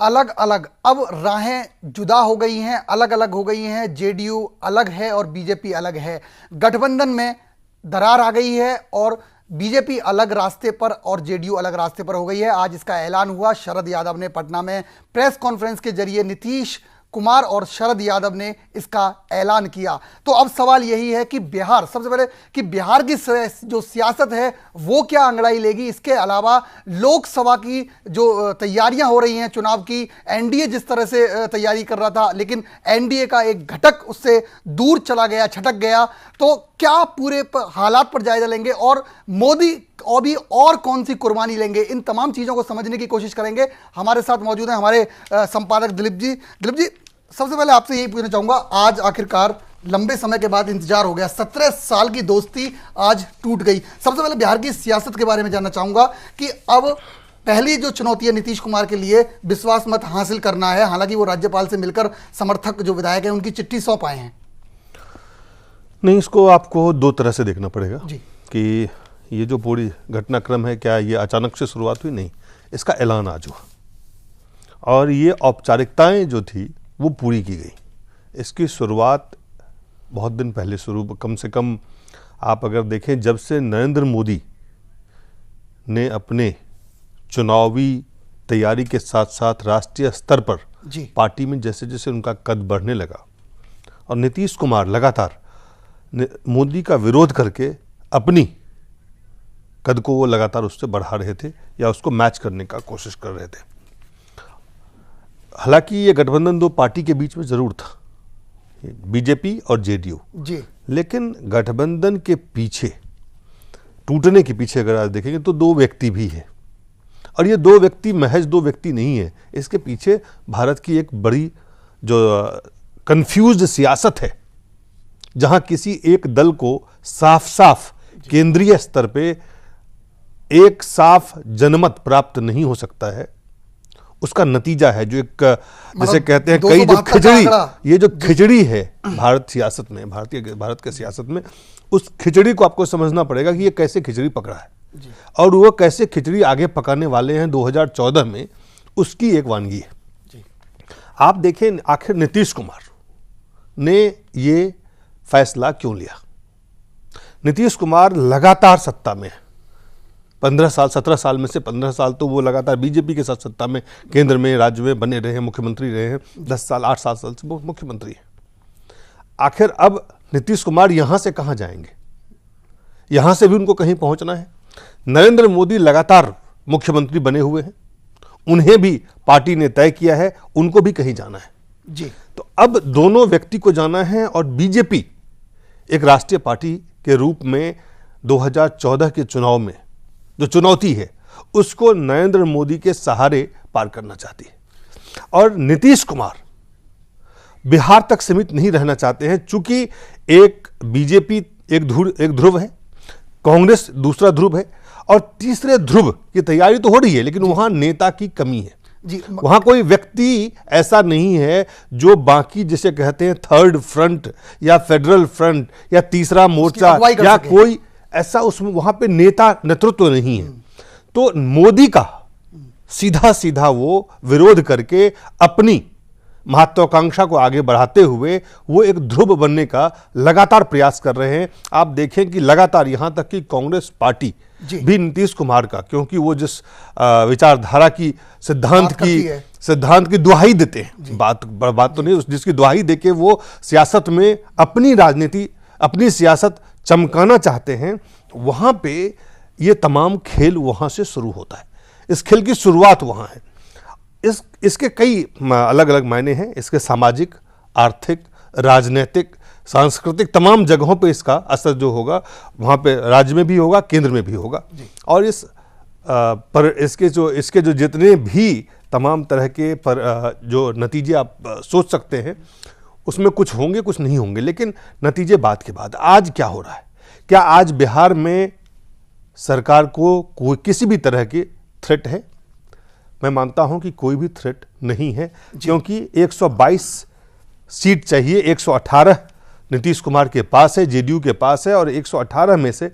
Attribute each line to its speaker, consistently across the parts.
Speaker 1: अलग अलग अब राहें जुदा हो गई हैं, अलग अलग हो गई हैं। जेडीयू अलग है और बीजेपी अलग है। गठबंधन में दरार आ गई है और बीजेपी अलग रास्ते पर और जेडीयू अलग रास्ते पर हो गई है। आज इसका ऐलान हुआ। शरद यादव ने पटना में प्रेस कॉन्फ्रेंस के जरिए नीतीश कुमार और शरद यादव ने इसका ऐलान किया। तो अब सवाल यही है कि बिहार, सबसे पहले कि बिहार की जो सियासत है वो क्या अंगड़ाई लेगी। इसके अलावा लोकसभा की जो तैयारियां हो रही हैं चुनाव की, एनडीए जिस तरह से तैयारी कर रहा था लेकिन एनडीए का एक घटक उससे दूर चला गया, छटक गया। तो क्या पूरे हालात पर जायजा लेंगे और मोदी अभी और कौन सी कुर्बानी लेंगे, इन तमाम चीजों को समझने की कोशिश करेंगे। हमारे साथ मौजूद हैं हमारे संपादक दिलीप जी। दिलीप जी, सबसे पहले आपसे यही पूछना चाहूंगा, आज आखिरकार लंबे समय के बाद इंतजार हो गया, 17 साल की दोस्ती आज टूट गई। सबसे पहले बिहार की सियासत के बारे में जानना चाहूंगा कि अब पहली जो चुनौती है नीतीश कुमार के लिए विश्वास मत हासिल करना है। हालांकि वो राज्यपाल से मिलकर समर्थक जो विधायक हैं उनकी चिट्ठी सौंप आए हैं।
Speaker 2: नहीं, इसको आपको दो तरह से देखना पड़ेगा
Speaker 1: जी।
Speaker 2: कि ये जो पूरी घटनाक्रम है, क्या ये अचानक से शुरुआत हुई? नहीं, इसका ऐलान आज हुआ और ये औपचारिकताएं जो थी वो पूरी की गई। इसकी शुरुआत बहुत दिन पहले शुरू, कम से कम आप अगर देखें जब से नरेंद्र मोदी ने अपने चुनावी तैयारी के साथ साथ राष्ट्रीय स्तर पर पार्टी में जैसे जैसे उनका कद बढ़ने लगा और नीतीश कुमार लगातार मोदी का विरोध करके अपनी कद को वो लगातार उससे बढ़ा रहे थे या उसको मैच करने का कोशिश कर रहे थे। हालांकि ये गठबंधन दो पार्टी के बीच में जरूर था, बीजेपी और जेडीयू
Speaker 1: जी,
Speaker 2: लेकिन गठबंधन के पीछे, टूटने के पीछे अगर आप देखेंगे तो दो व्यक्ति भी हैं और ये दो व्यक्ति महज दो व्यक्ति नहीं है। इसके पीछे भारत की एक बड़ी जो कंफ्यूज्ड सियासत है, जहां किसी एक दल को साफ साफ केंद्रीय स्तर पे एक साफ जनमत प्राप्त नहीं हो सकता है। उसका नतीजा है जो एक, जैसे कहते हैं कई जो खिचड़ी, ये जो खिचड़ी है भारत सियासत में, भारत के सियासत में, उस खिचड़ी को आपको समझना पड़ेगा कि ये कैसे खिचड़ी पकड़ा है और वो कैसे खिचड़ी आगे पकाने वाले हैं 2014 में, उसकी एक वानगी है। आप देखें आखिर नीतीश कुमार ने ये फैसला क्यों लिया। नीतीश कुमार लगातार सत्ता में 15 साल, 17 साल में से 15 साल तो वो लगातार बीजेपी के साथ सत्ता में, केंद्र में, राज्य में बने रहे हैं, मुख्यमंत्री रहे हैं। 10 साल, 8-7 साल से वो मुख्यमंत्री हैं। आखिर अब नीतीश कुमार यहां से कहां जाएंगे? यहां से भी उनको कहीं पहुंचना है। नरेंद्र मोदी लगातार मुख्यमंत्री बने हुए हैं, उन्हें भी पार्टी ने तय किया है, उनको भी कहीं जाना है
Speaker 1: जी।
Speaker 2: तो अब दोनों व्यक्ति को जाना है और बीजेपी एक राष्ट्रीय पार्टी के रूप में 2014 के चुनाव में जो चुनौती है उसको नरेंद्र मोदी के सहारे पार करना चाहती है और नीतीश कुमार बिहार तक सीमित नहीं रहना चाहते हैं। चूंकि एक बीजेपी एक ध्रुव है, कांग्रेस दूसरा ध्रुव है और तीसरे ध्रुव की तैयारी तो हो रही है, लेकिन वहां नेता की कमी है
Speaker 1: जी।
Speaker 2: वहां कोई व्यक्ति ऐसा नहीं है जो बाकी जिसे कहते हैं थर्ड फ्रंट या फेडरल फ्रंट या तीसरा मोर्चा या कोई ऐसा, उसमें वहां पे नेता नेतृत्व नहीं है। तो मोदी का सीधा सीधा वो विरोध करके अपनी महत्वाकांक्षा को आगे बढ़ाते हुए वो एक ध्रुव बनने का लगातार प्रयास कर रहे हैं। आप देखें कि लगातार यहां तक कि कांग्रेस पार्टी भी नीतीश कुमार का, क्योंकि वो जिस विचारधारा की सिद्धांत की दुहाई देते हैं, बात तो नहीं, जिसकी दुहाई देके वो सियासत में अपनी राजनीति, अपनी सियासत चमकाना चाहते हैं, वहां पे ये तमाम खेल वहां से शुरू होता है। इस खेल की शुरुआत वहां है। इसके कई अलग अलग मायने हैं। इसके सामाजिक, आर्थिक, राजनीतिक, सांस्कृतिक तमाम जगहों पे इसका असर जो होगा वहाँ पे राज्य में भी होगा, केंद्र में भी होगा और इसके जो जितने भी तमाम तरह के जो नतीजे आप सोच सकते हैं उसमें कुछ होंगे, कुछ नहीं होंगे, लेकिन नतीजे बात के बाद। आज क्या हो रहा है? क्या आज बिहार में सरकार को कोई किसी भी तरह की थ्रेट है? मैं मानता हूं कि कोई भी थ्रेट नहीं है, क्योंकि 122 सीट चाहिए, 118 नीतीश कुमार के पास है, जेडीयू के पास है और 118 में से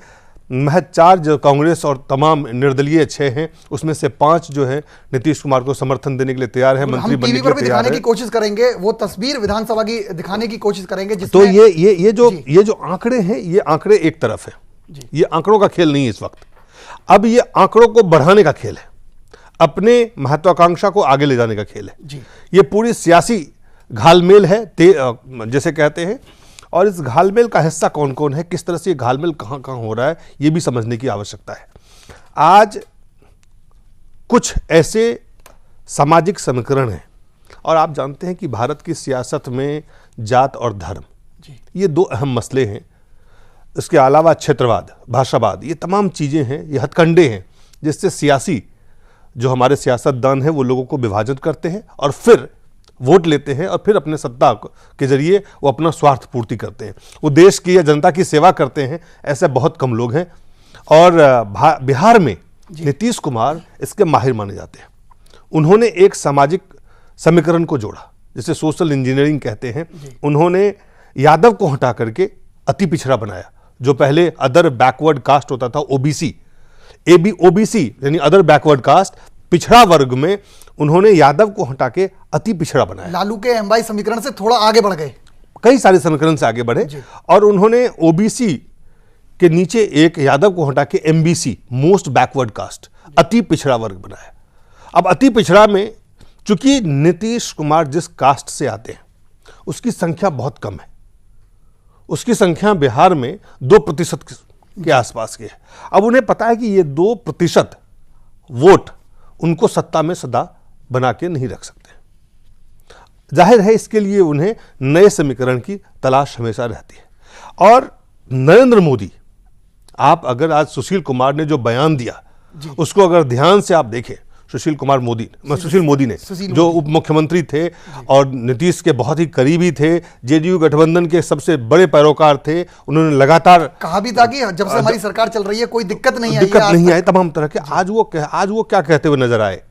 Speaker 2: महज 4 जो कांग्रेस और तमाम निर्दलीय 6 हैं, उसमें से 5 जो है नीतीश कुमार को समर्थन देने के लिए तैयार है, मंत्री बनने के लिए तैयार है।
Speaker 1: की कोशिश करेंगे, वो तस्वीर विधानसभा की दिखाने की कोशिश करेंगे।
Speaker 2: तो ये जो आंकड़े हैं, ये आंकड़े एक तरफ है, ये आंकड़ों का खेल नहीं है इस वक्त। अब ये आंकड़ों को बढ़ाने का खेल है, अपने महत्वाकांक्षा को आगे ले जाने का खेल है। ये पूरी सियासी घालमेल है जैसे कहते हैं, और इस घालमेल का हिस्सा कौन कौन है, किस तरह से ये घालमेल कहां कहां हो रहा है, ये भी समझने की आवश्यकता है। आज कुछ ऐसे सामाजिक समीकरण हैं, और आप जानते हैं कि भारत की सियासत में जात और धर्म ये 2 अहम मसले हैं। इसके अलावा क्षेत्रवाद, भाषावाद, ये तमाम चीज़ें हैं, ये हथकंडे हैं जिससे सियासी जो हमारे सियासतदान हैं वो लोगों को विभाजित करते हैं और फिर वोट लेते हैं, और फिर अपने सत्ता के जरिए वो अपना स्वार्थ पूर्ति करते हैं। वो देश की या जनता की सेवा करते हैं, ऐसे बहुत कम लोग हैं। और बिहार में नीतीश कुमार इसके माहिर माने जाते हैं। उन्होंने एक सामाजिक समीकरण को जोड़ा, जिसे सोशल इंजीनियरिंग कहते हैं। उन्होंने यादव को हटा करके अति पिछड़ा बनाया। जो पहले अदर बैकवर्ड कास्ट होता था, ओबीसी यानी अदर बैकवर्ड कास्ट, पिछड़ा वर्ग में उन्होंने यादव को हटा के अति पिछड़ा बनाया।
Speaker 1: लालू के एमवाई समीकरण से थोड़ा आगे बढ़ गए,
Speaker 2: कई सारे समीकरण से आगे बढ़े, और उन्होंने ओबीसी के नीचे एक यादव को हटा के एमबीसी, मोस्ट बैकवर्ड कास्ट, अति पिछड़ा वर्ग बनाया। अब अति पिछड़ा में चूंकि नीतीश कुमार जिस कास्ट से आते हैं उसकी संख्या बहुत कम है, उसकी संख्या बिहार में 2% के आसपास की है। अब उन्हें पता है कि ये 2% वोट उनको सत्ता में सदा बना के नहीं रख सकते। जाहिर है इसके लिए उन्हें नए समीकरण की तलाश हमेशा रहती है। और नरेंद्र मोदी, आप अगर आज सुशील कुमार ने जो बयान दिया उसको अगर ध्यान से आप देखें, सुशील मोदी ने जो उप मुख्यमंत्री थे और नीतीश के बहुत ही करीबी थे, जेडीयू गठबंधन के सबसे बड़े पैरोकार थे, उन्होंने लगातार
Speaker 1: कहा भी था कि जब से हमारी सरकार चल रही है कोई दिक्कत नहीं
Speaker 2: आई तमाम तरह के। आज वो क्या कहते हुए नजर आए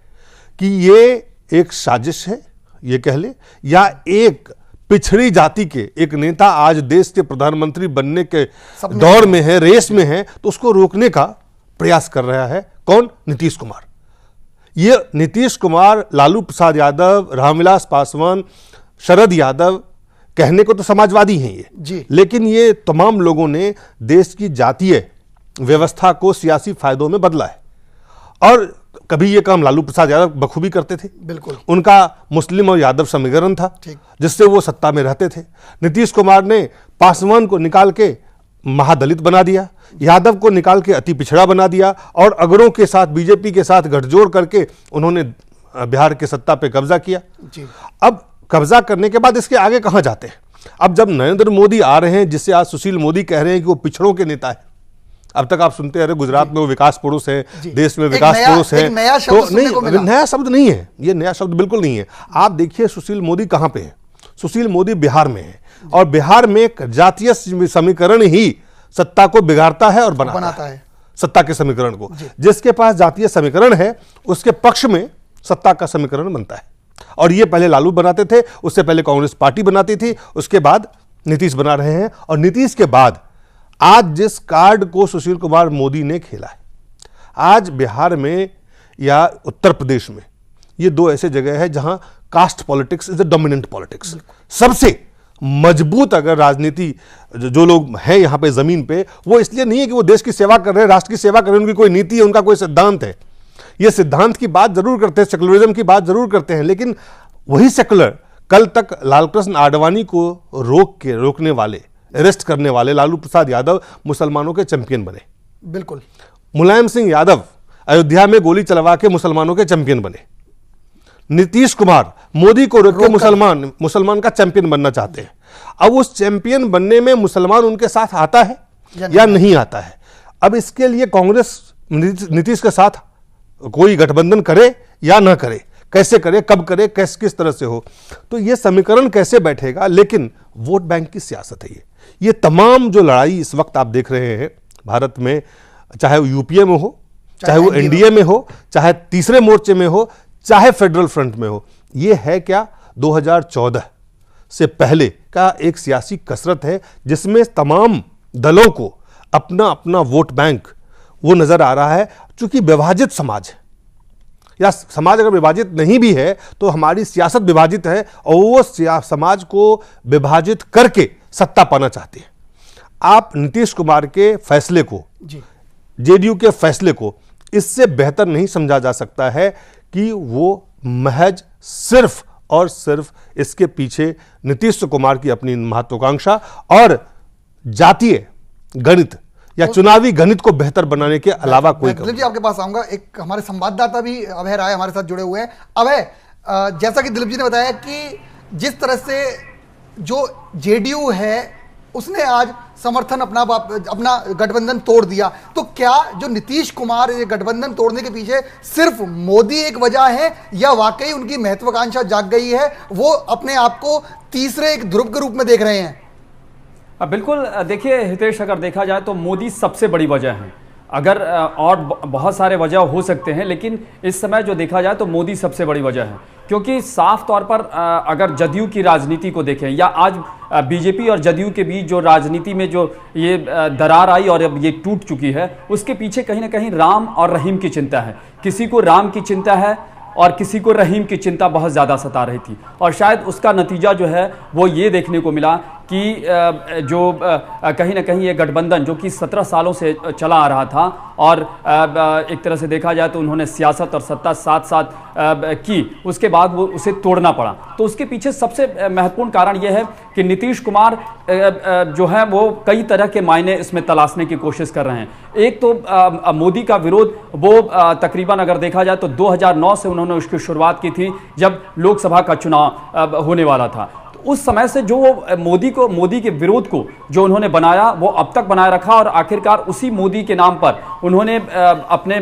Speaker 2: कि ये एक साजिश है, ये कह ले, या एक पिछड़ी जाति के एक नेता आज देश के प्रधानमंत्री बनने के दौर में है, रेस में है, तो उसको रोकने का प्रयास कर रहा है कौन? नीतीश कुमार। ये नीतीश कुमार, लालू प्रसाद यादव, रामविलास पासवान, शरद यादव कहने को तो समाजवादी हैं ये, लेकिन ये तमाम लोगों ने देश की जातीय व्यवस्था को सियासी फायदों में बदला है। और कभी ये काम लालू प्रसाद यादव बखूबी करते थे,
Speaker 1: बिल्कुल,
Speaker 2: उनका मुस्लिम और यादव समीकरण था जिससे वो सत्ता में रहते थे। नीतीश कुमार ने पासवान को निकाल के महादलित बना दिया, यादव को निकाल के अति पिछड़ा बना दिया, और अगरों के साथ, बीजेपी के साथ गठजोड़ करके उन्होंने बिहार के सत्ता पे कब्जा किया। अब कब्जा करने के बाद इसके आगे कहां जाते हैं? अब जब नरेंद्र मोदी आ रहे हैं, जिससे आज सुशील मोदी कह रहे हैं कि वो पिछड़ों के नेता है। अब तक आप सुनते रहे गुजरात में वो विकास पुरुष है, देश में विकास पुरुष है, तो नहीं, नया शब्द नहीं है, ये नया शब्द बिल्कुल नहीं है। आप देखिए सुशील मोदी कहां पे है। सुशील मोदी बिहार में है, और बिहार में जातीय समीकरण ही सत्ता को बिगाड़ता है और बनाता है सत्ता के समीकरण को। जिसके पास जातीय समीकरण है उसके पक्ष में सत्ता का समीकरण बनता है। और ये पहले लालू बनाते थे, उससे पहले कांग्रेस पार्टी बनाती थी, उसके बाद नीतीश बना रहे हैं। और नीतीश के बाद आज जिस कार्ड को सुशील कुमार मोदी ने खेला है, आज बिहार में या उत्तर प्रदेश में, ये 2 ऐसे जगह है जहां caste politics is the dominant politics. सबसे मजबूत अगर राजनीति जो लोग हैं यहां पे जमीन पे, वो इसलिए नहीं है कि वो देश की सेवा कर रहे हैं, राष्ट्र की सेवा कर रहे हैं, उनकी कोई नीति है, उनका कोई सिद्धांत है। ये सिद्धांत की बात जरूर करते हैं, सेकुलरिज्म की बात जरूर करते हैं, लेकिन वही सेकुलर कल तक लालकृष्ण आडवाणी को रोकने वाले, अरेस्ट करने वाले लालू प्रसाद यादव मुसलमानों के चैंपियन बने।
Speaker 1: बिल्कुल।
Speaker 2: मुलायम सिंह यादव अयोध्या में गोली चलवा के मुसलमानों के चैंपियन बने। नीतीश कुमार मोदी को रोक के मुसलमान का चैंपियन बनना चाहते हैं। अब उस चैंपियन बनने में मुसलमान उनके साथ आता है या नहीं आता है। अब इसके लिए कांग्रेस नीतीश के साथ कोई गठबंधन करे या ना करे, कैसे करे, कब करे, किस तरह से हो, तो ये समीकरण कैसे बैठेगा। लेकिन वोट बैंक की सियासत है ये तमाम जो लड़ाई इस वक्त आप देख रहे हैं भारत में, चाहे वो यूपीए में हो, चाहे वो एनडीए में हो, चाहे तीसरे मोर्चे में हो, चाहे फेडरल फ्रंट में हो, ये है क्या 2014 से पहले का एक सियासी कसरत है जिसमें तमाम दलों को अपना अपना वोट बैंक वो नजर आ रहा है। चूंकि विभाजित समाज है, या समाज अगर विभाजित नहीं भी है तो हमारी सियासत विभाजित है, और वो समाज को विभाजित करके सत्ता पाना चाहती है। आप नीतीश कुमार के फैसले को, जेडीयू के फैसले को इससे बेहतर नहीं समझा जा सकता है कि वो महज सिर्फ और सिर्फ इसके पीछे नीतीश कुमार की अपनी महत्वाकांक्षा और जातीय गणित या चुनावी गणित को बेहतर बनाने के अलावा कोई।
Speaker 1: दिलीप जी आपके पास आऊंगा, एक हमारे संवाददाता भी अभय राय हमारे साथ जुड़े हुए हैं। अभय, जैसा कि दिलीप जी ने बताया कि जिस तरह से जो जेडीयू है उसने आज समर्थन अपना गठबंधन तोड़ दिया, तो क्या जो नीतीश कुमार ये गठबंधन तोड़ने के पीछे सिर्फ मोदी एक वजह है, या वाकई उनकी महत्वाकांक्षा जाग गई है, वो अपने आप को तीसरे एक ध्रुव के रूप में देख रहे हैं?
Speaker 3: बिल्कुल, देखिए हितेश, अगर देखा जाए तो मोदी सबसे बड़ी वजह है। अगर और बहुत सारे वजह हो सकते हैं, लेकिन इस समय जो देखा जाए तो मोदी सबसे बड़ी वजह है। क्योंकि साफ तौर पर अगर जदयू की राजनीति को देखें, या आज बीजेपी और जदयू के बीच जो राजनीति में जो ये दरार आई और अब ये टूट चुकी है, उसके पीछे कहीं ना कहीं राम और रहीम की चिंता है। किसी को राम की चिंता है और किसी को रहीम की चिंता बहुत ज़्यादा सता रही थी, और शायद उसका नतीजा जो है वो ये देखने को मिला कि जो कहीं ना कहीं ये गठबंधन जो कि 17 सालों से चला आ रहा था, और एक तरह से देखा जाए तो उन्होंने सियासत और सत्ता साथ साथ की, उसके बाद वो उसे तोड़ना पड़ा। तो उसके पीछे सबसे महत्वपूर्ण कारण ये है कि नीतीश कुमार जो है वो कई तरह के मायने इसमें तलाशने की कोशिश कर रहे हैं। एक तो मोदी का विरोध, वो तकरीबन अगर देखा जाए तो 2009 से उन्होंने उसकी शुरुआत की थी, जब लोकसभा का चुनाव होने वाला था। उस समय से जो मोदी के विरोध को जो उन्होंने बनाया, वो अब तक बनाए रखा, और आखिरकार उसी मोदी के नाम पर उन्होंने अपने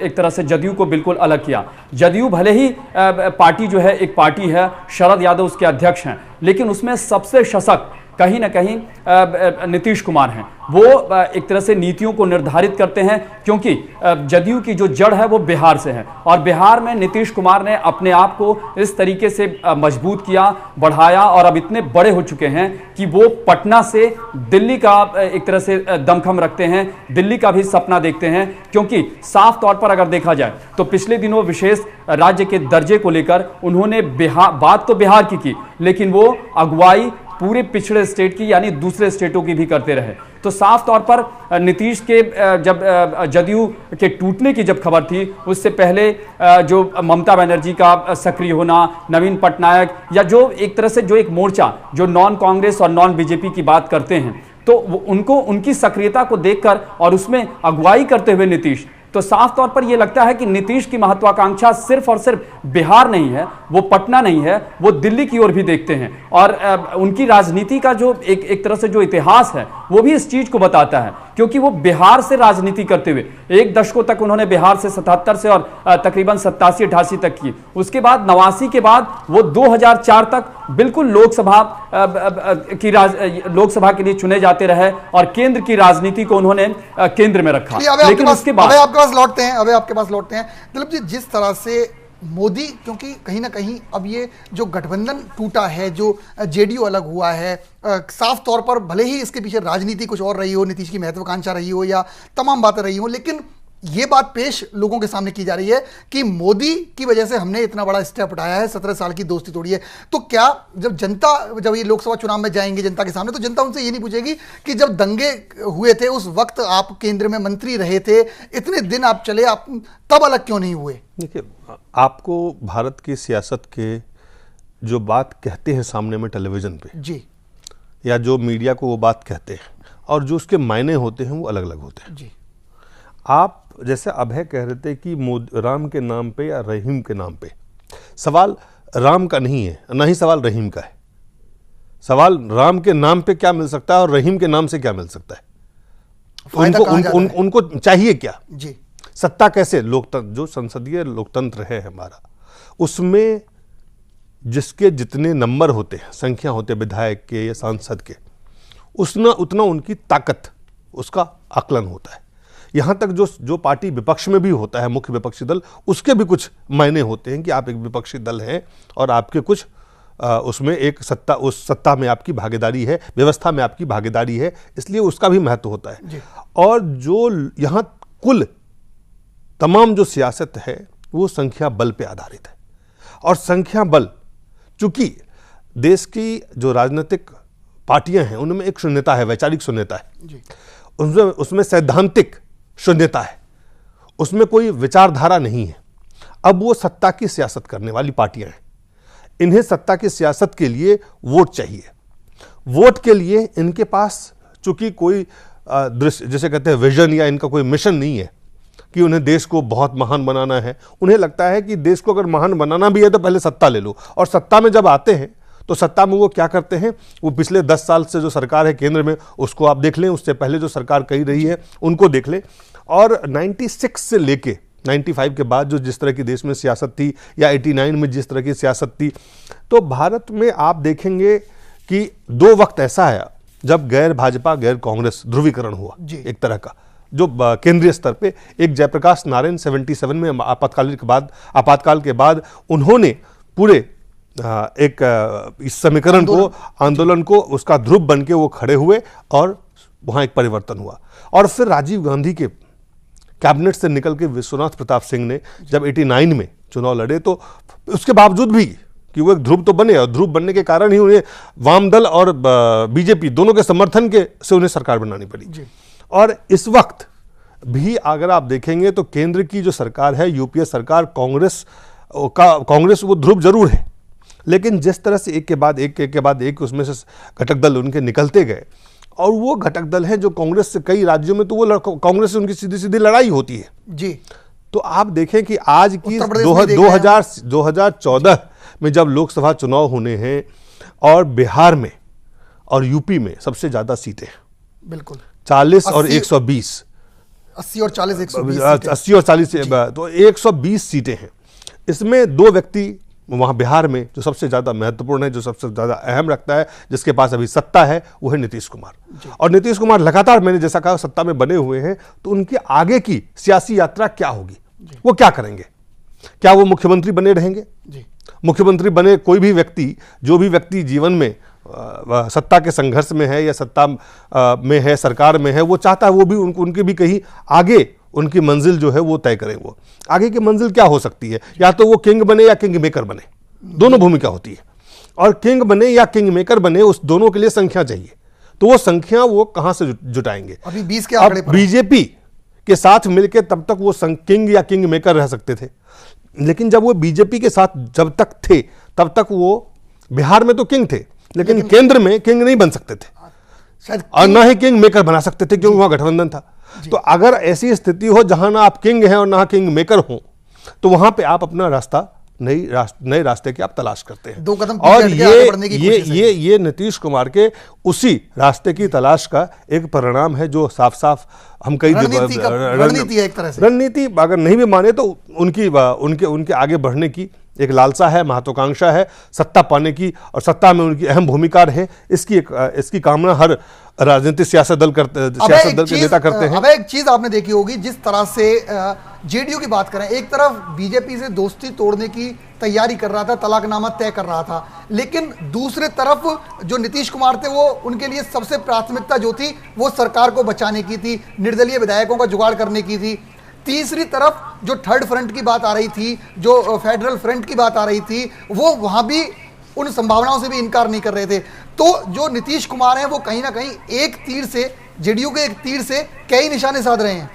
Speaker 3: एक तरह से जदयू को बिल्कुल अलग किया। जदयू भले ही पार्टी जो है एक पार्टी है, शरद यादव उसके अध्यक्ष हैं, लेकिन उसमें सबसे सशक्त कहीं ना कहीं नीतीश कुमार हैं। वो एक तरह से नीतियों को निर्धारित करते हैं, क्योंकि जदयू की जो जड़ है वो बिहार से है, और बिहार में नीतीश कुमार ने अपने आप को इस तरीके से मजबूत किया, बढ़ाया, और अब इतने बड़े हो चुके हैं कि वो पटना से दिल्ली का एक तरह से दमखम रखते हैं, दिल्ली का भी सपना देखते हैं। क्योंकि साफ तौर पर अगर देखा जाए तो पिछले दिनों विशेष राज्य के दर्जे को लेकर उन्होंने बात तो बिहार की, लेकिन वो अगुवाई पूरे पिछड़े स्टेट की, यानी दूसरे स्टेटों की भी करते रहे। तो साफ तौर पर नीतीश के जब जदयू के टूटने की जब खबर थी, उससे पहले जो ममता बनर्जी का सक्रिय होना, नवीन पटनायक, या जो एक तरह से जो एक मोर्चा जो नॉन कांग्रेस और नॉन बीजेपी की बात करते हैं, तो उनको उनकी सक्रियता को देखकर और उसमें अगुवाई करते हुए नीतीश, तो साफ तौर पर यह लगता है कि नीतीश की महत्वाकांक्षा सिर्फ और सिर्फ बिहार नहीं है, वो पटना नहीं है, वो दिल्ली की ओर भी देखते हैं। और उनकी राजनीति का जो एक तरह से जो इतिहास है वो भी इस चीज को बताता है, क्योंकि वो बिहार से राजनीति करते हुए एक दशकों तक उन्होंने बिहार से 77 से और तकरीबन 87-88 तक की। उसके बाद 89 के बाद वो 2004 तक बिल्कुल लोकसभा के लिए चुने जाते रहे, और केंद्र की राजनीति को उन्होंने केंद्र में रखा।
Speaker 1: लेकिन उसके बाद आपके पास लौटते हैं दिलीप जी, जिस तरह से मोदी, क्योंकि कहीं ना कहीं अब ये जो गठबंधन टूटा है, जो जेडीयू अलग हुआ है, साफ तौर पर भले ही इसके पीछे राजनीति कुछ और रही हो, नीतीश की महत्वाकांक्षा रही हो, या तमाम बातें रही हो, लेकिन ये बात पेश लोगों के सामने की जा रही है कि मोदी की वजह से हमने इतना बड़ा स्टेप उठाया है, 17 साल की दोस्ती तोड़ी है। तो क्या जब ये लोकसभा चुनाव में जाएंगे जनता के सामने, तो जनता उनसे ये नहीं पूछेगी कि जब दंगे हुए थे उस वक्त आप केंद्र में मंत्री रहे थे, इतने दिन आप चले, आप तब अलग क्यों नहीं हुए?
Speaker 2: देखिए, आपको भारत की सियासत के जो बात कहते हैं सामने में टेलीविजन पे
Speaker 1: जी,
Speaker 2: या जो मीडिया को वो बात कहते हैं, और जो उसके मायने होते हैं वो अलग अलग होते हैं
Speaker 1: जी।
Speaker 2: आप जैसे अभय कह रहे थे कि राम के नाम पे या रहीम के नाम पे, सवाल राम का नहीं है, ना ही सवाल रहीम का है। सवाल राम के नाम पे क्या मिल सकता है और रहीम के नाम से क्या मिल सकता है। उनको चाहिए क्या
Speaker 1: जी?
Speaker 2: सत्ता कैसे, लोकतंत्र जो संसदीय लोकतंत्र है हमारा, उसमें जिसके जितने नंबर होते हैं, संख्या होते हैं विधायक के या सांसद के, उतना उनकी ताकत, उसका आकलन होता है। यहाँ तक जो पार्टी विपक्ष में भी होता है, मुख्य विपक्षी दल, उसके भी कुछ मायने होते हैं कि आप एक विपक्षी दल हैं और आपके कुछ उसमें एक सत्ता, उस सत्ता में आपकी भागीदारी है, व्यवस्था में आपकी भागीदारी है, इसलिए उसका भी महत्व होता है। और जो यहाँ कुल तमाम जो सियासत है वो संख्या बल पे आधारित है। और संख्या बल, चूंकि देश की जो राजनीतिक पार्टियां हैं उनमें एक शून्यता है, वैचारिक शून्यता है, उसमें सैद्धांतिक शून्यता है, उसमें कोई विचारधारा नहीं है। अब वो सत्ता की सियासत करने वाली पार्टियां हैं, इन्हें सत्ता की सियासत के लिए वोट चाहिए। वोट के लिए इनके पास चूंकि कोई दृश्य, जैसे कहते हैं विजन, या इनका कोई मिशन नहीं है कि उन्हें देश को बहुत महान बनाना है। उन्हें लगता है कि देश को अगर महान बनाना भी है तो पहले सत्ता ले लो। और सत्ता में जब आते हैं तो सत्ता में वो क्या करते हैं, वो पिछले 10 साल से जो सरकार है केंद्र में उसको आप देख लें, उससे पहले जो सरकार कही रही है उनको देख लें, और 96 से लेके 95 के बाद जो जिस तरह की देश में सियासत थी, या 89 में जिस तरह की सियासत थी, तो भारत में आप देखेंगे कि 2 वक्त ऐसा आया जब गैर भाजपा गैर कांग्रेस ध्रुवीकरण हुआ एक तरह का, जो केंद्रीय स्तर पे एक जयप्रकाश नारायण 77 में आपातकाल के बाद उन्होंने पूरे एक इस समीकरण को, आंदोलन को, उसका ध्रुव बन के वो खड़े हुए और वहां एक परिवर्तन हुआ। और फिर राजीव गांधी के कैबिनेट से निकल के विश्वनाथ प्रताप सिंह ने जब 89 में चुनाव लड़े, तो उसके बावजूद भी कि वो एक ध्रुव तो बने, और ध्रुव बनने के कारण ही उन्हें वाम दल और बीजेपी दोनों के समर्थन के से उन्हें सरकार बनानी पड़ी। और इस वक्त भी अगर आप देखेंगे तो केंद्र की जो सरकार है, यूपीए सरकार, कांग्रेस वो ध्रुव जरूर है, लेकिन जिस तरह से एक के बाद एक उसमें से घटक दल उनके निकलते गए, और वो घटक दल हैं जो कांग्रेस से कई राज्यों में तो वो कांग्रेस से उनकी सीधी सीधी लड़ाई होती है जी। तो आप देखें कि आज की 2014 में जब लोकसभा चुनाव होने हैं, और बिहार में और यूपी में सबसे ज्यादा सीटें हैं, बिल्कुल 40 और 120,
Speaker 1: 80 और 40
Speaker 2: तो 120 सीटें हैं। इसमें 2 व्यक्ति वहां बिहार में जो सबसे ज्यादा महत्वपूर्ण है, जो सबसे ज्यादा अहम रखता है, जिसके पास अभी सत्ता है, वो है नीतीश कुमार। और नीतीश कुमार लगातार, मैंने जैसा कहा, सत्ता में बने हुए हैं, तो उनकी आगे की सियासी यात्रा क्या होगी, वो क्या करेंगे? क्या वो मुख्यमंत्री बने रहेंगे? मुख्यमंत्री बने कोई भी व्यक्ति, जो भी व्यक्ति जीवन में सत्ता के संघर्ष में है या सत्ता में है, सरकार में है, वो चाहता है वो भी उनकी भी कहीं आगे उनकी मंजिल जो है वो तय करें। वो आगे की मंजिल क्या हो सकती है? या तो वो किंग बने या किंग मेकर बने, दोनों भूमिका होती है। और किंग बने या किंग मेकर बने, उस दोनों के लिए संख्या चाहिए। तो वो संख्या वो कहां से जुटाएंगे?
Speaker 1: अभी 20 के आंकड़े पर
Speaker 2: बीजेपी के साथ मिलकर तब तक वो किंग या किंग मेकर रह सकते थे, लेकिन जब वो बीजेपी के साथ जब तक थे तब तक वो बिहार में तो किंग थे, लेकिन केंद्र में किंग नहीं बन सकते थे, और ना ही किंग मेकर बना सकते थे, क्योंकि वहां गठबंधन था। तो अगर ऐसी स्थिति हो जहां ना आप किंग हैं और ना किंग मेकर हो, तो वहां पे आप अपना रास्ता, नए रास्ते की आप तलाश करते हैं।
Speaker 1: 2 कदम
Speaker 2: और ये नीतीश कुमार के उसी रास्ते की तलाश का एक परिणाम है, जो साफ साफ हम कई
Speaker 1: रणनीति है एक तरह से।
Speaker 2: रणनीति अगर नहीं भी माने तो उनके आगे बढ़ने की एक लालसा है, महत्वाकांक्षा है, सत्ता पाने की, और सत्ता में उनकी अहम भूमिका है। इसकी कामना हर राजनीतिक सियासत दल के नेता करते हैं।
Speaker 1: अब एक चीज आपने देखी होगी, जिस तरह से जेडीयू की बात करें, एक तरफ बीजेपी से दोस्ती तोड़ने की तैयारी कर रहा था, तलाकनामा तय कर रहा था, लेकिन दूसरे तरफ जो नीतीश कुमार थे, वो उनके लिए सबसे प्राथमिकता जो थी वो सरकार को बचाने की थी, निर्दलीय विधायकों का जुगाड़ करने की थी। तीसरी तरफ जो थर्ड फ्रंट की बात आ रही थी, जो फेडरल फ्रंट की बात आ रही थी, वो वहां भी उन संभावनाओं से भी इनकार नहीं कर रहे थे। तो जो नीतीश कुमार हैं वो कहीं ना कहीं एक तीर से, जेडीयू के एक तीर से कई निशाने साध रहे हैं।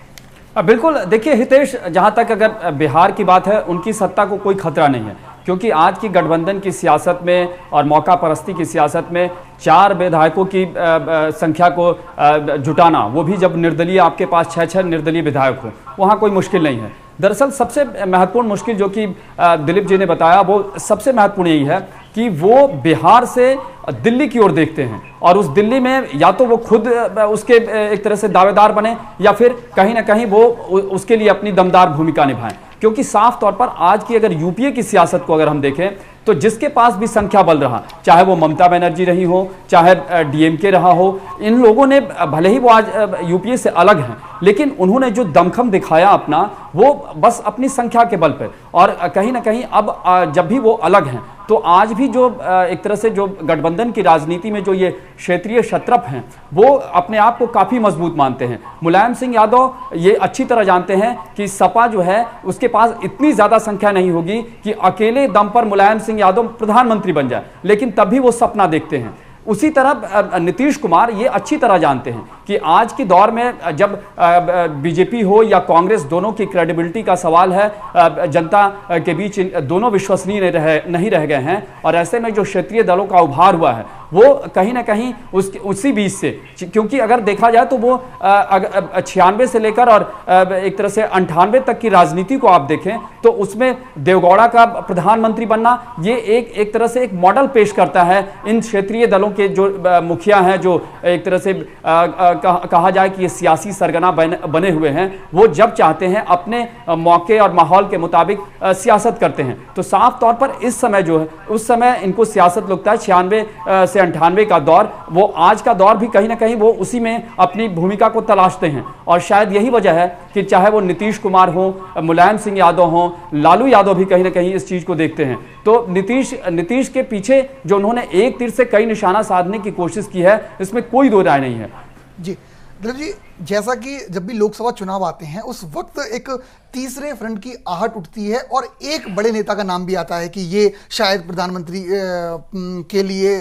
Speaker 3: बिल्कुल, देखिए हितेश, जहां तक अगर बिहार की बात है, उनकी सत्ता को कोई खतरा नहीं है, क्योंकि आज की गठबंधन की सियासत में और मौका परस्ती की सियासत में 4 विधायकों की संख्या को जुटाना, वो भी जब निर्दलीय आपके पास 6 निर्दलीय विधायक हो, वहाँ कोई मुश्किल नहीं है। दरअसल सबसे महत्वपूर्ण मुश्किल जो कि दिलीप जी ने बताया, वो सबसे महत्वपूर्ण यही है कि वो बिहार से दिल्ली की ओर देखते हैं, और उस दिल्ली में या तो वो खुद उसके एक तरह से दावेदार बने, या फिर कहीं ना कहीं वो उसके लिए अपनी दमदार भूमिका निभाएं। क्योंकि साफ तौर पर आज की अगर यूपीए की सियासत को अगर हम देखें, तो जिसके पास भी संख्या बल रहा, चाहे वो ममता बनर्जी रही हो, चाहे डीएमके रहा हो, इन लोगों ने, भले ही वो आज यूपीए से अलग हैं, लेकिन उन्होंने जो दमखम दिखाया अपना, वो बस अपनी संख्या के बल पर, और कहीं ना कहीं अब जब भी वो अलग हैं तो आज भी जो एक तरह से जो गठबंधन की राजनीति में जो ये क्षेत्रीय क्षत्रप हैं वो अपने आप को काफी मजबूत मानते हैं। मुलायम सिंह यादव ये अच्छी तरह जानते हैं कि सपा जो है उसके पास इतनी ज्यादा संख्या नहीं होगी कि अकेले दम पर मुलायम सिंह यादव प्रधानमंत्री बन जाए, लेकिन तब भी वो सपना देखते हैं। उसी तरह नीतीश कुमार ये अच्छी तरह जानते हैं कि आज के दौर में जब बीजेपी हो या कांग्रेस, दोनों की क्रेडिबिलिटी का सवाल है, जनता के बीच दोनों विश्वसनीय नहीं रह गए हैं, और ऐसे में जो क्षेत्रीय दलों का उभार हुआ है वो कहीं ना कहीं उसी बीच से, क्योंकि अगर देखा जाए तो वो 96 से लेकर और एक तरह से 98 तक की राजनीति को आप देखें तो उसमें देवगौड़ा का प्रधानमंत्री बनना ये एक तरह से एक मॉडल पेश करता है इन क्षेत्रीय दलों के जो मुखिया हैं, जो एक तरह से कहा जाए कि ये सियासी सरगना बने हुए हैं, वो जब चाहते हैं अपने मौके और माहौल के मुताबिक सियासत करते हैं। तो साफ तौर पर इस समय जो है उस समय इनको सियासत लगता है 96 से 98 का दौर, वो आज का दौर भी कहीं ना कहीं वो उसी में अपनी भूमिका को तलाशते हैं। और शायद यही वजह है कि चाहे वो नीतीश कुमार हो, मुलायम सिंह यादव हो, लालू यादव भी कहीं ना कहीं इस चीज को देखते हैं। तो नीतीश के पीछे जो उन्होंने एक तीर से कई निशाना साधने की कोशिश की है, इसमें कोई दो राय नहीं है।
Speaker 1: जी दिलीप जी, जैसा कि जब भी लोकसभा चुनाव आते हैं उस वक्त एक तीसरे फ्रंट की आहट उठती है और एक बड़े नेता का नाम भी आता है कि ये शायद प्रधानमंत्री के लिए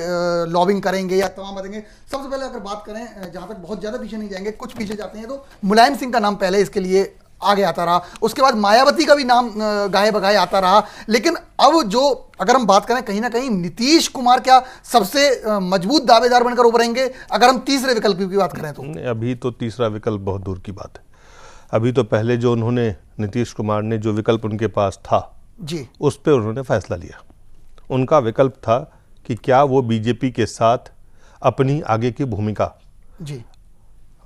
Speaker 1: लॉबिंग करेंगे या तमाम बातें। सबसे पहले अगर बात करें, जहां तक बहुत ज्यादा पीछे नहीं जाएंगे, कुछ पीछे जाते हैं, तो मुलायम सिंह का नाम पहले इसके लिए आगे आता रहा, उसके बाद मायावती का भी नाम गाहे बगाहे आता रहा। लेकिन अब जो अगर हम बात करें, कहीं ना कहीं नीतीश कुमार क्या सबसे मजबूत दावेदार बनकर उभरेंगे अगर हम तीसरे विकल्प की बात करें तो?
Speaker 2: अभी तो तीसरा विकल्प बहुत दूर की बात है। अभी तो पहले जो उन्होंने, नीतीश कुमार ने जो विकल्प उनके पास था
Speaker 1: जी,
Speaker 2: उस पर उन्होंने फैसला लिया। उनका विकल्प था कि क्या वो बीजेपी के साथ अपनी आगे की भूमिका
Speaker 1: जी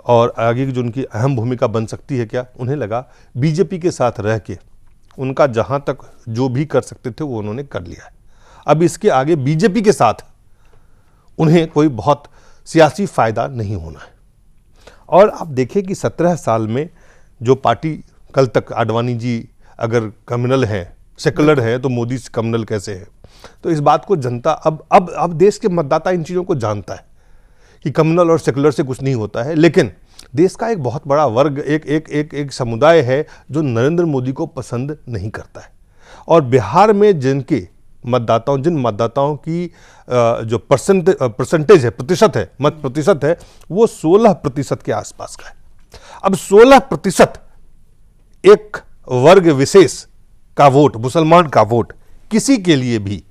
Speaker 2: और आगे की जो उनकी अहम भूमिका बन सकती है, क्या उन्हें लगा बीजेपी के साथ रह के उनका जहां तक जो भी कर सकते थे वो उन्होंने कर लिया है। अब इसके आगे बीजेपी के साथ उन्हें कोई बहुत सियासी फायदा नहीं होना है। और आप देखें कि 17 साल में जो पार्टी, कल तक आडवाणी जी अगर कम्युनल हैं, सेकुलर है, तो मोदी कम्युनल कैसे है? तो इस बात को जनता अब देश के मतदाता इन चीज़ों को जानता है कि कम्युनल और सेकुलर से कुछ नहीं होता है। लेकिन देश का एक बहुत बड़ा वर्ग, एक समुदाय है जो नरेंद्र मोदी को पसंद नहीं करता है। और बिहार में जिन मतदाताओं की जो परसेंटेज है, प्रतिशत है, मत प्रतिशत है, वो 16% के आसपास का है। अब 16% एक वर्ग विशेष का वोट, मुसलमान का वोट, किसी के लिए भी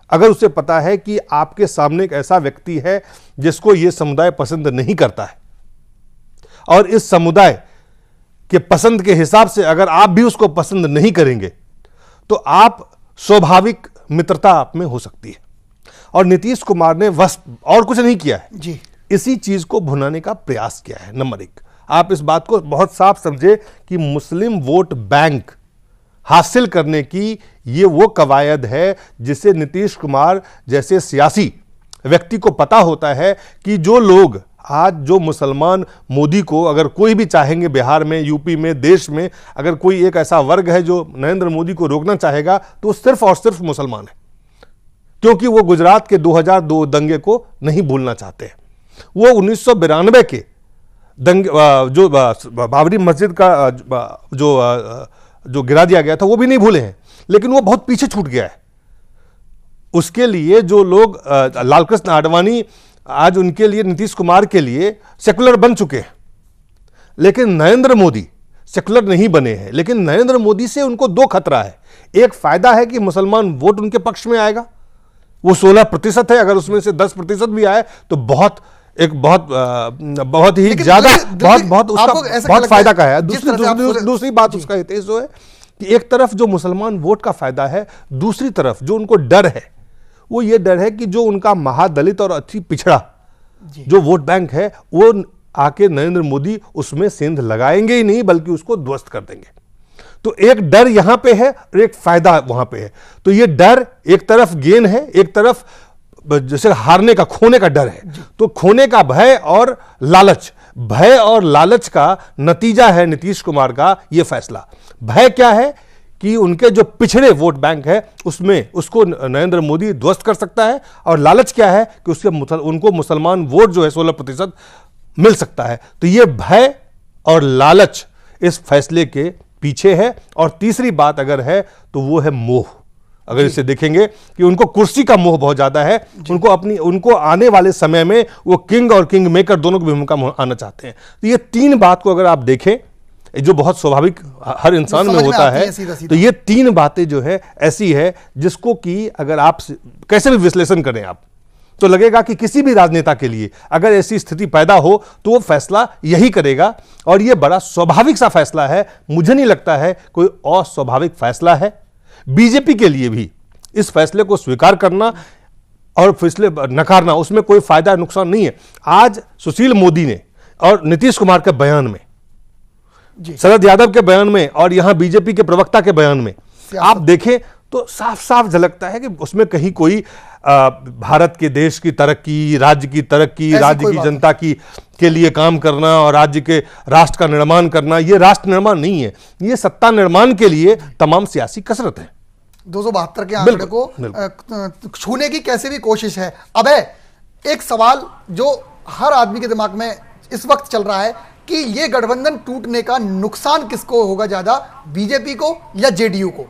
Speaker 2: अगर उसे पता है कि आपके सामने एक ऐसा व्यक्ति है जिसको यह समुदाय पसंद नहीं करता है, और इस समुदाय के पसंद के हिसाब से अगर आप भी उसको पसंद नहीं करेंगे तो आप स्वाभाविक मित्रता आप में हो सकती है। और नीतीश कुमार ने बस और कुछ नहीं किया है
Speaker 1: जी,
Speaker 2: इसी चीज को भुनाने का प्रयास किया है। नंबर 1, आप इस बात को बहुत साफ समझे कि मुस्लिम वोट बैंक हासिल करने की ये वो कवायद है जिसे नीतीश कुमार जैसे सियासी व्यक्ति को पता होता है कि जो लोग आज, जो मुसलमान मोदी को अगर कोई भी चाहेंगे, बिहार में, यूपी में, देश में अगर कोई एक ऐसा वर्ग है जो नरेंद्र मोदी को रोकना चाहेगा तो सिर्फ और सिर्फ मुसलमान है, क्योंकि वो गुजरात के 2002 दंगे को नहीं भूलना चाहते हैं। वो 1992 के दंगे, जो बाबरी मस्जिद का जो गिरा दिया गया था, वो भी नहीं भूले हैं, लेकिन वो बहुत पीछे छूट गया है। उसके लिए जो लोग, लालकृष्ण आडवाणी आज उनके लिए, नीतीश कुमार के लिए सेकुलर बन चुके हैं, लेकिन नरेंद्र मोदी सेकुलर नहीं बने हैं। लेकिन नरेंद्र मोदी से उनको 2 खतरा है। एक फायदा है कि मुसलमान वोट उनके पक्ष में आएगा, वो 16% है, अगर उसमें से 10% भी आए तो बहुत ही ज्यादा, बहुत फायदा का है। दूसरी बात उसका हितेश जो है कि एक तरफ जो मुसलमान वोट का फायदा है, दूसरी तरफ जो उनको डर है वो ये डर है कि जो उनका महादलित और अति पिछड़ा जो वोट बैंक है, वो आके नरेंद्र मोदी उसमें सेंध लगाएंगे ही नहीं, बल्कि उसको ध्वस्त कर देंगे। तो एक डर यहां पे है और एक फायदा वहां पे है। तो ये डर एक तरफ गेन है, एक तरफ जैसे हारने का, खोने का डर है। तो खोने का भय और लालच का नतीजा है नीतीश कुमार का ये फैसला। भय क्या है कि उनके जो पिछड़े वोट बैंक है उसमें उसको नरेंद्र मोदी ध्वस्त कर सकता है, और लालच क्या है कि उसके उनको मुसलमान वोट जो है 16% मिल सकता है। तो ये भय और लालच इस फैसले के पीछे है। और तीसरी बात अगर है तो वो है मोह। अगर इसे देखेंगे कि उनको कुर्सी का मोह बहुत ज्यादा है, उनको आने वाले समय में वो किंग और किंग मेकर दोनों की भूमिका में आना चाहते हैं। तो ये तीन बात को अगर आप देखें, जो बहुत स्वाभाविक हर इंसान में होता है, तो ये तीन बातें जो है ऐसी है जिसको कि अगर आप कैसे भी विश्लेषण करें आप, तो लगेगा कि किसी भी राजनेता के लिए अगर ऐसी स्थिति पैदा हो तो वो फैसला यही करेगा। और ये बड़ा स्वाभाविक सा फैसला है, मुझे नहीं लगता है कोई अस्वाभाविक फैसला है। बीजेपी के लिए भी इस फैसले को स्वीकार करना और फैसले नकारना, उसमें कोई फायदा नुकसान नहीं है। आज सुशील मोदी ने और नीतीश कुमार के बयान में, शरद यादव के बयान में और यहां बीजेपी के प्रवक्ता के बयान में आप देखें तो साफ साफ झलकता है कि उसमें कहीं कोई भारत के देश की तरक्की, राज्य की तरक्की, राज्य की जनता की के लिए काम करना और राज्य के राष्ट्र का निर्माण करना, यह राष्ट्र निर्माण नहीं है, यह सत्ता निर्माण के लिए तमाम सियासी कसरत है।
Speaker 1: 272 के आंकड़े को छूने की कैसे भी कोशिश है। अब एक सवाल जो हर आदमी के दिमाग में इस वक्त चल रहा है कि ये गठबंधन टूटने का नुकसान किसको होगा ज्यादा, बीजेपी को या जेडीयू को?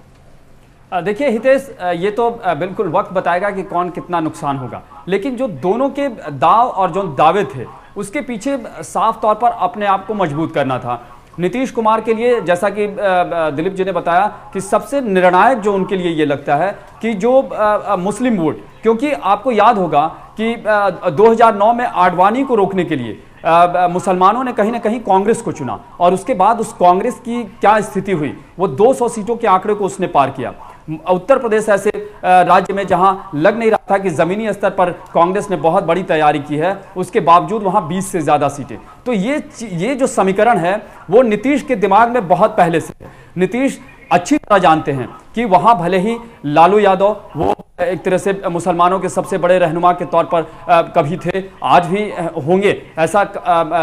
Speaker 3: देखिए हितेश, ये तो बिल्कुल वक्त बताएगा कि कौन कितना नुकसान होगा, लेकिन जो दोनों के दाव और जो दावे थे उसके पीछे साफ तौर पर अपने आप को मजबूत करना था। नीतीश कुमार के लिए, जैसा कि दिलीप जी ने बताया, कि सबसे निर्णायक जो उनके लिए ये लगता है कि जो मुस्लिम वोट, क्योंकि आपको याद होगा कि 2009 में आडवाणी को रोकने के लिए मुसलमानों ने कहीं ना कहीं कांग्रेस को चुना, और उसके बाद उस कांग्रेस की क्या स्थिति हुई, वो 200 सीटों के आंकड़े को उसने पार किया। उत्तर प्रदेश ऐसे राज्य में जहां लग नहीं रहा था कि जमीनी स्तर पर कांग्रेस ने बहुत बड़ी तैयारी की है, उसके बावजूद वहां 20 से ज्यादा सीटें। तो ये जो समीकरण है वो नीतीश के दिमाग में बहुत पहले से है। नीतीश अच्छी तरह जानते हैं कि वहां भले ही लालू यादव वो एक तरह से मुसलमानों के सबसे बड़े रहनुमा के तौर पर कभी थे, आज भी होंगे, ऐसा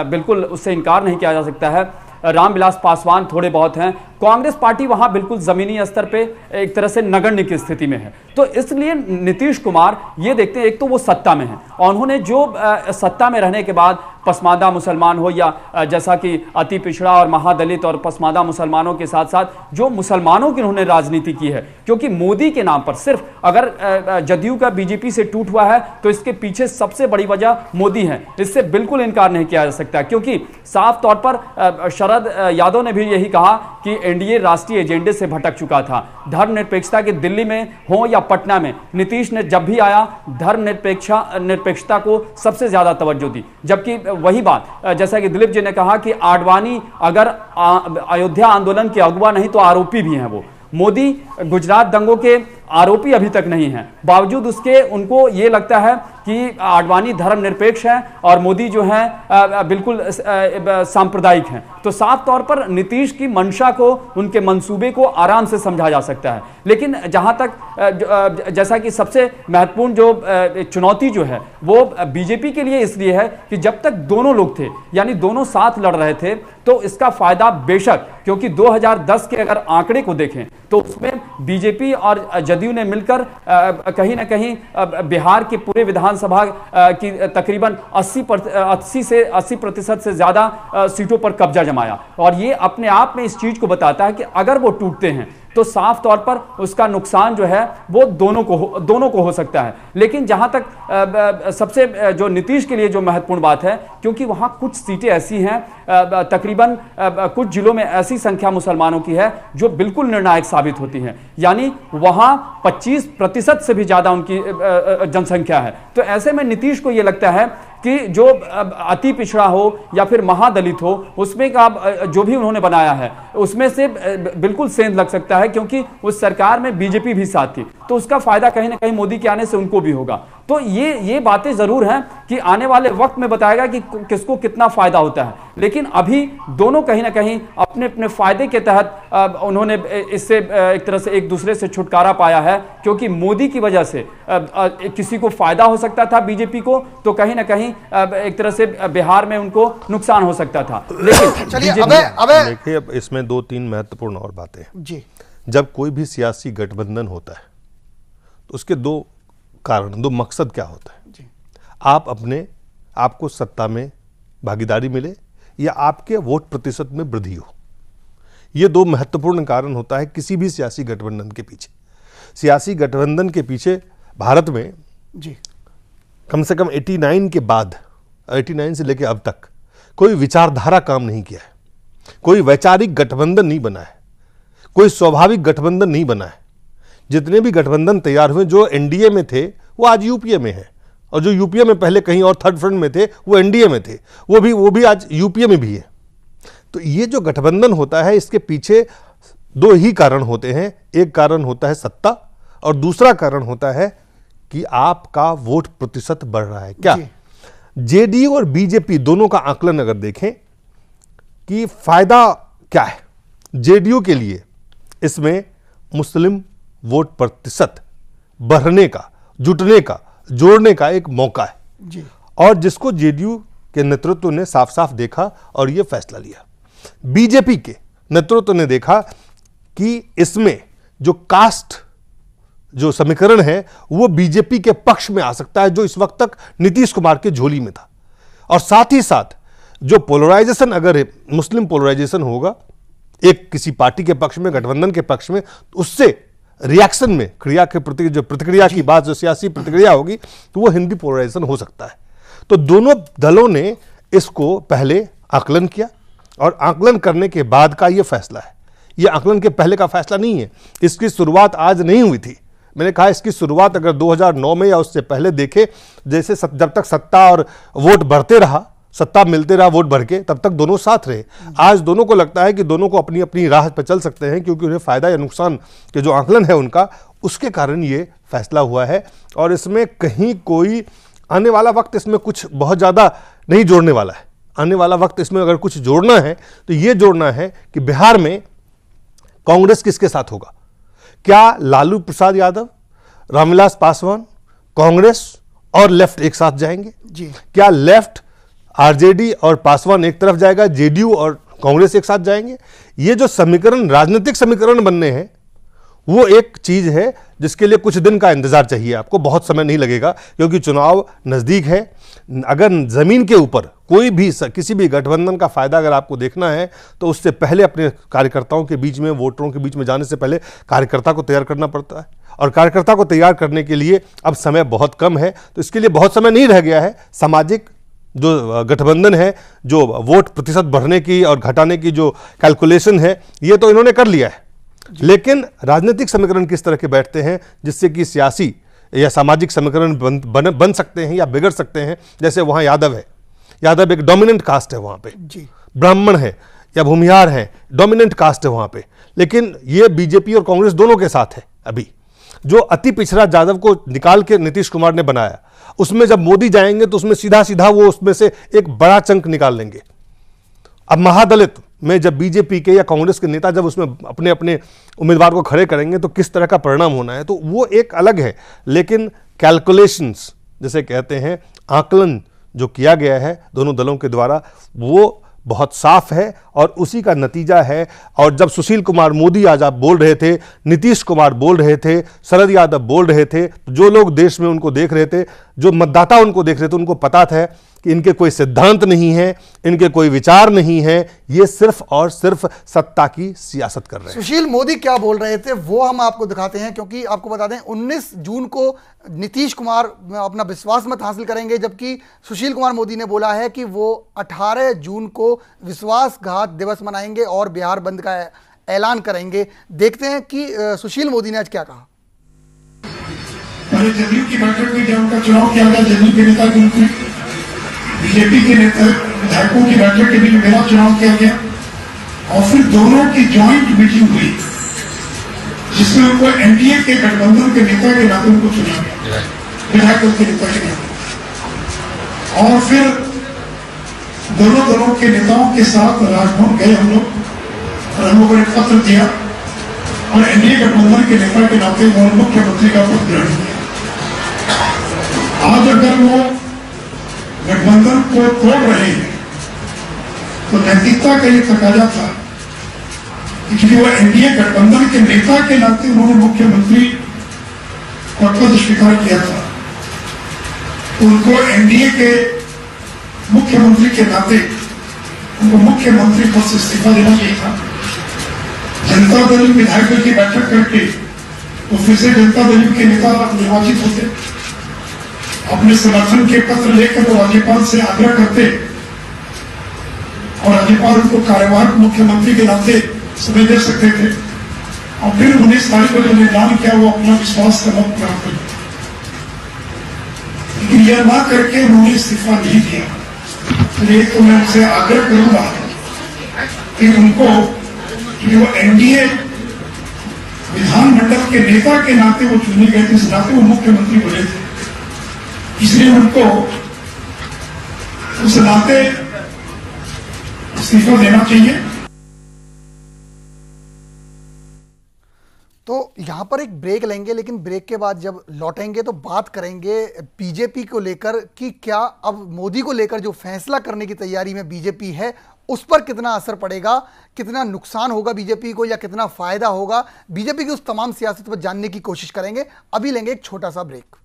Speaker 3: बिल्कुल उससे इनकार नहीं किया जा सकता है। रामविलास पासवान थोड़े बहुत हैं, कांग्रेस पार्टी वहां बिल्कुल जमीनी स्तर पे एक तरह से नगण्य की स्थिति में है। तो इसलिए नीतीश कुमार ये देखते हैं, एक तो वो सत्ता में है और उन्होंने जो सत्ता में रहने के बाद पसमानदा मुसलमान हो या जैसा कि अति पिछड़ा और महादलित और पसमानदा मुसलमानों के साथ साथ जो मुसलमानों की उन्होंने राजनीति की है, क्योंकि मोदी के नाम पर सिर्फ अगर जदयू का बीजेपी से टूट हुआ है तो इसके पीछे सबसे बड़ी वजह मोदी है, इससे बिल्कुल इनकार नहीं किया जा सकता। क्योंकि साफ तौर पर शरद यादव ने भी यही कहा कि एनडीए राष्ट्रीय एजेंडे से भटक चुका था। धर्मनिरपेक्षता के दिल्ली में हो या पटना में, नीतीश ने जब भी आया धर्मनिरपेक्षता को सबसे ज्यादा तवज्जो दी। जबकि वही बात जैसा कि दिलीप जी ने कहा कि आडवाणी अगर अयोध्या आंदोलन के अगुवा नहीं तो आरोपी भी हैं वो। मोदी गुजरात दंगों के आरोपी अभी तक नहीं है, बावजूद उसके उनको ये लगता है कि आडवाणी धर्मनिरपेक्ष हैं और मोदी जो हैं बिल्कुल सांप्रदायिक हैं। तो साफ तौर पर नीतीश की मंशा को, उनके मंसूबे को आराम से समझा जा सकता है। लेकिन जहां तक जैसा कि सबसे महत्वपूर्ण जो चुनौती जो है वो बीजेपी के लिए इसलिए है कि जब तक दोनों लोग थे, यानी दोनों साथ लड़ रहे थे, तो इसका फायदा बेशक, क्योंकि 2010 के अगर आंकड़े को देखें तो उसमें बीजेपी और जदयू ने मिलकर कहीं ना कहीं बिहार के पूरे विधानसभा की तकरीबन 80 से 80% से ज्यादा सीटों पर कब्जा जमाया। और ये अपने आप में इस चीज को बताता है कि अगर वो टूटते हैं तो साफ तौर पर उसका नुकसान जो है वो दोनों को हो सकता है। लेकिन जहां तक सबसे जो नीतीश के लिए जो महत्वपूर्ण बात है, क्योंकि वहां कुछ सीटें ऐसी हैं, तकरीबन कुछ जिलों में ऐसी संख्या मुसलमानों की है जो बिल्कुल निर्णायक साबित होती है, यानी वहां 25% से भी ज्यादा उनकी जनसंख्या है। तो ऐसे में नीतीश को यह लगता है कि जो अति पिछड़ा हो या फिर महादलित हो, उसमें का जो भी उन्होंने बनाया है उसमें से बिल्कुल सेंध लग सकता है, क्योंकि उस सरकार में बीजेपी भी साथ थी, तो उसका फायदा कहीं ना कहीं मोदी के आने से उनको भी होगा। तो ये बातें जरूर हैं कि आने वाले वक्त में बताएगा कि किसको कितना फायदा होता है। लेकिन अभी दोनों कहीं ना कहीं अपने अपने फायदे के तहत उन्होंने इससे एक तरह से एक दूसरे से छुटकारा पाया है, क्योंकि मोदी की वजह से किसी को फायदा हो सकता था बीजेपी को, तो कहीं ना कहीं एक तरह से बिहार में उनको नुकसान हो सकता था। लेकिन
Speaker 1: चलिए
Speaker 2: देखिए, अब इसमें 2-3 महत्वपूर्ण और बातें जी। जब कोई भी सियासी गठबंधन होता है तो उसके दो कारण, दो मकसद क्या होता है
Speaker 1: जी।
Speaker 2: आपको सत्ता में भागीदारी मिले या आपके वोट प्रतिशत में वृद्धि हो। ये दो महत्वपूर्ण कारण होता है किसी भी सियासी गठबंधन के पीछे। सियासी गठबंधन के पीछे भारत में
Speaker 1: जी
Speaker 2: कम से कम 89 के बाद, 89 से लेकर अब तक कोई विचारधारा काम नहीं किया है, कोई वैचारिक गठबंधन नहीं बना है, कोई स्वाभाविक गठबंधन नहीं बना है। जितने भी गठबंधन तैयार हुए, जो एनडीए में थे वो आज यूपीए में है, और जो यूपीए में पहले कहीं और थर्ड फ्रंट में थे वो एनडीए में थे, वो भी आज यूपीए में भी है। तो ये जो गठबंधन होता है इसके पीछे दो ही कारण होते हैं। एक कारण होता है सत्ता और दूसरा कारण होता है कि आपका वोट प्रतिशत बढ़ रहा है क्या। जेडीयू और बीजेपी दोनों का आकलन अगर देखें कि फायदा क्या है जेडीयू के लिए, इसमें मुस्लिम वोट प्रतिशत बढ़ने का, जुटने का, जोड़ने का एक मौका है
Speaker 1: जी।
Speaker 2: और जिसको जेडीयू के नेतृत्व ने साफ साफ देखा और यह फैसला लिया। बीजेपी के नेतृत्व ने देखा कि इसमें जो कास्ट जो समीकरण है वो बीजेपी के पक्ष में आ सकता है, जो इस वक्त तक नीतीश कुमार के झोली में था। और साथ ही साथ जो पोलराइजेशन, अगर मुस्लिम पोलराइजेशन होगा एक किसी पार्टी के पक्ष में, गठबंधन के पक्ष में, उससे रिएक्शन में क्रिया के प्रति जो प्रतिक्रिया की बात, जो सियासी प्रतिक्रिया होगी, तो वो हिंदी पोलराइजेशन हो सकता है। तो दोनों दलों ने इसको पहले आकलन किया और आकलन करने के बाद का ये फैसला है। ये आकलन के पहले का फैसला नहीं है, इसकी शुरुआत आज नहीं हुई थी। मैंने कहा इसकी शुरुआत अगर 2009 में या उससे पहले देखे, जैसे जब तक सत्ता और वोट बढ़ते रहा, सत्ता मिलते रहा वोट बढ़ के, तब तक दोनों साथ रहे। आज दोनों को लगता है कि दोनों को अपनी अपनी राह पर चल सकते हैं, क्योंकि उन्हें फायदा या नुकसान के जो आकलन है उनका, उसके कारण ये फैसला हुआ है। और इसमें कहीं कोई आने वाला वक्त इसमें कुछ बहुत ज़्यादा नहीं जोड़ने वाला है। आने वाला वक्त इसमें अगर कुछ जोड़ना है तो ये जोड़ना है कि बिहार में कांग्रेस किसके साथ होगा। क्या लालू प्रसाद यादव, रामविलास पासवान, कांग्रेस और लेफ्ट एक साथ जाएंगे
Speaker 1: जी।
Speaker 2: क्या लेफ्ट आरजेडी और पासवान एक तरफ जाएगा, जेडीयू और कांग्रेस एक साथ जाएंगे। ये जो समीकरण, राजनीतिक समीकरण बनने हैं, वो एक चीज है जिसके लिए कुछ दिन का इंतजार चाहिए आपको, बहुत समय नहीं लगेगा, क्योंकि चुनाव नजदीक है। अगर जमीन के ऊपर कोई भी किसी भी गठबंधन का फायदा अगर आपको देखना है तो उससे पहले अपने कार्यकर्ताओं के बीच में, वोटरों के बीच में जाने से पहले कार्यकर्ता को तैयार करना पड़ता है। और कार्यकर्ता को तैयार करने के लिए अब समय बहुत कम है, तो इसके लिए बहुत समय नहीं रह गया है। सामाजिक जो गठबंधन है, जो वोट प्रतिशत बढ़ने की और घटाने की जो कैलकुलेशन है, ये तो इन्होंने कर लिया है। लेकिन राजनीतिक समीकरण किस तरह के बैठते हैं जिससे कि सियासी या सामाजिक समीकरण बन सकते हैं या बिगड़ सकते हैं। जैसे वहाँ यादव है, यादव एक डोमिनेंट कास्ट है वहाँ पे
Speaker 1: जी।
Speaker 2: ब्राह्मण है या भूमिहार है, डोमिनेंट कास्ट है वहाँ पे। लेकिन ये बीजेपी और कांग्रेस दोनों के साथ है। अभी जो अति पिछड़ा यादव को निकाल के नीतीश कुमार ने बनाया, उसमें जब मोदी जाएंगे तो उसमें सीधा सीधा वो उसमें से एक बड़ा चंक निकाल लेंगे। अब महादलित में जब बीजेपी के या कांग्रेस के नेता जब उसमें अपने अपने उम्मीदवार को खड़े करेंगे तो किस तरह का परिणाम होना है, तो वो एक अलग है। लेकिन कैलकुलेशंस जिसे कहते हैं, आकलन जो किया गया है दोनों दलों के द्वारा, वो बहुत साफ है और उसी का नतीजा है। और जब सुशील कुमार मोदी आज आप बोल रहे थे, नीतीश कुमार बोल रहे थे, शरद यादव बोल रहे थे, जो लोग देश में उनको देख रहे थे, जो मतदाता उनको देख रहे थे, उनको पता था कि इनके कोई सिद्धांत नहीं है, इनके कोई विचार नहीं है, ये सिर्फ और सिर्फ सत्ता की सियासत कर रहे हैं।
Speaker 1: सुशील मोदी क्या बोल रहे थे वो हम आपको दिखाते हैं, क्योंकि आपको बता दें 19 जून को नीतीश कुमार अपना विश्वास मत हासिल करेंगे, जबकि सुशील कुमार मोदी ने बोला है कि वो 18 जून को विश्वासघात दिवस मनाएंगे और बिहार बंद का ऐलान करेंगे। देखते हैं कि सुशील मोदी ने आज क्या कहा।
Speaker 4: जदयू की बैठक में जब उनका चुनाव किया गया, जदयू के नेता के रूप में बीजेपी के नेता विधायकों की बैठक के बीच मेरा चुनाव किया गया और फिर दोनों की ज्वाइंट मीटिंग हुई जिसमें उनको एनडीए के गठबंधन के नेता के नाते उनको चुना गया, विधायकों के नेता के नाते। और फिर दोनों दलों के नेताओं के साथ राजभवन गए हम लोग और हम लोगों ने पत्र दिया और एनडीए गठबंधन के नेता के नाते उन्होंने मुख्यमंत्री का पद ग्रहण किया। आज अगर वो गठबंधन को तोड़ रहे हैं तो नैतिकता का ये तकाजा था क्योंकि वो एनडीए गठबंधन के नेता के नाते उन्होंने मुख्यमंत्री का पद स्वीकार किया था, तो उनको एनडीए के मुख्यमंत्री के नाते उनको मुख्यमंत्री पद से इस्तीफा देना चाहिए था। जनता दल विधायकों की बैठक करके तो फिर से जनता दल के नेता निर्वाचित होते, अपने समर्थन के पत्र लेकर वो राज्यपाल से आग्रह करते और राज्यपाल उनको कार्यवाहक मुख्यमंत्री के नाते समय दे सकते थे, और फिर 19 तारीख को जो ऐलान किया वो अपना विश्वास का मत प्राप्त कर, लेकिन यह ना करके उन्होंने इस्तीफा नहीं दिया। तो ये तो मैं उनसे आग्रह करूंगा कि उनको वो एनडीए विधानमंडल के नेता के नाते वो चुने गए थे, इस नाते वो मुख्यमंत्री बने थे, इसलिए उनको उस नाते इस्तीफा देना चाहिए।
Speaker 1: तो यहाँ पर एक ब्रेक लेंगे, लेकिन ब्रेक के बाद जब लौटेंगे तो बात करेंगे बीजेपी को लेकर कि क्या अब मोदी को लेकर जो फैसला करने की तैयारी में बीजेपी है उस पर कितना असर पड़ेगा, कितना नुकसान होगा बीजेपी को या कितना फायदा होगा, बीजेपी की उस तमाम सियासत पर जानने की कोशिश करेंगे। अभी लेंगे एक छोटा सा ब्रेक।